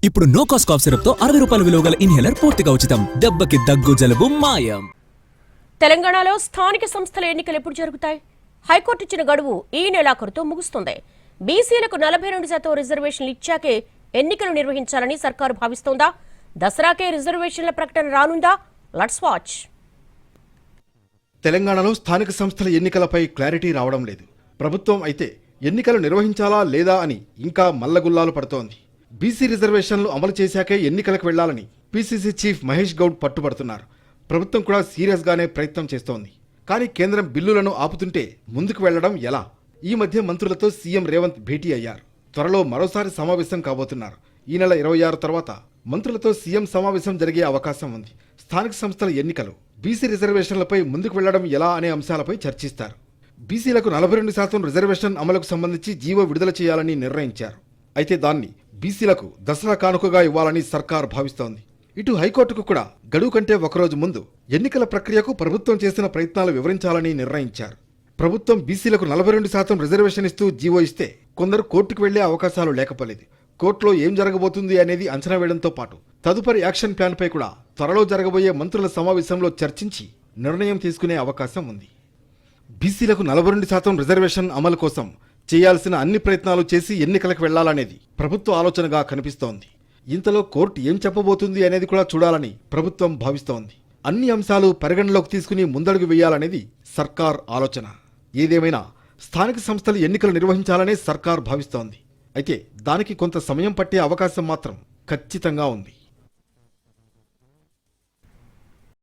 ఇప్పుడు no cost cough syrup తో 60 రూపాయల విలువ గల ఇన్హేలర్ పూర్తిగా ఉచితం. దెబ్బకి దగ్గు జలుబు మాయం. తెలంగాణలో స్థానిక సంస్థల ఎన్నికలు ఎప్పుడు జరుగుతాయి? హైకోర్టు ఇచ్చిన గడువు ఈ నెలాఖరుతో ముగుస్తుంది. బీసీలకు 42% రిజర్వేషన్లు ఇచ్చాకే ఎన్నికలు నిర్వహించాలని సర్కారు భావిస్తోందా? దసరాకే రిజర్వేషన్ల ప్రకటన రానుందా? Let's watch. తెలంగాణలో స్థానిక సంస్థల ఎన్నికలపై క్లారిటీ రావడం లేదు. ప్రభుత్వం అయితే ఎన్నికలు నిర్వహించాలా లేదా అని ఇంకా మల్లగుల్లాలు పడుతోంది. బీసీ రిజర్వేషన్లు అమలు చేశాకే ఎన్నికలకు వెళ్లాలని పీసీసీ చీఫ్ మహేష్ గౌడ్ పట్టుబడుతున్నారు. ప్రభుత్వం కూడా సీరియస్గానే ప్రయత్నం చేస్తోంది. కానీ కేంద్రం బిల్లులను ఆపుతుంటే ముందుకు వెళ్లడం ఎలా? ఈ మధ్య మంత్రులతో సీఎం రేవంత్ భేటీ అయ్యారు. త్వరలో మరోసారి సమావేశం కాబోతున్నారు. ఈ నెల 26 తర్వాత మంత్రులతో సీఎం సమావేశం జరిగే అవకాశం ఉంది. స్థానిక సంస్థల ఎన్నికలు, బీసీ రిజర్వేషన్లపై ముందుకు వెళ్లడం ఎలా అనే అంశాలపై చర్చిస్తారు. బీసీలకు 42% రిజర్వేషన్ అమలుకు సంబంధించి జీవో విడుదల చేయాలని నిర్ణయించారు. అయితే దాన్ని బీసీలకు దసరా కానుకగా ఇవ్వాలని సర్కార్ భావిస్తోంది. ఇటు హైకోర్టుకు కూడా గడువు కంటే ఒకరోజు ముందు ఎన్నికల ప్రక్రియకు ప్రభుత్వం చేసిన ప్రయత్నాలు వివరించాలని నిర్ణయించారు. ప్రభుత్వం బీసీలకు 42% రిజర్వేషన్ ఇస్తూ జీవో ఇస్తే కొందరు కోర్టుకు వెళ్లే అవకాశాలు లేకపోలేదు. కోర్టులో ఏం జరగబోతుంది అనేది అంచనా వేయడంతో పాటు తదుపరి యాక్షన్ ప్లాన్పై కూడా త్వరలో జరగబోయే మంత్రుల సమావేశంలో చర్చించి నిర్ణయం తీసుకునే అవకాశం ఉంది. బీసీలకు 42% రిజర్వేషన్ అమలు కోసం చేయాల్సిన అన్ని ప్రయత్నాలు చేసి ఎన్నికలకు వెళ్లాలనేది ప్రభుత్వ ఆలోచనగా కనిపిస్తోంది. ఇంతలో కోర్టు ఏం చెప్పబోతుంది అనేది కూడా చూడాలని ప్రభుత్వం భావిస్తోంది. అన్ని అంశాలు పరిగణలోకి తీసుకుని ముందడుగు వేయాలనేది సర్కార్ ఆలోచన. ఏదేమైనా స్థానిక సంస్థలు ఎన్నికలు నిర్వహించాలనే సర్కార్ భావిస్తోంది. అయితే దానికి కొంత సమయం పట్టే అవకాశం మాత్రం ఖచ్చితంగా ఉంది.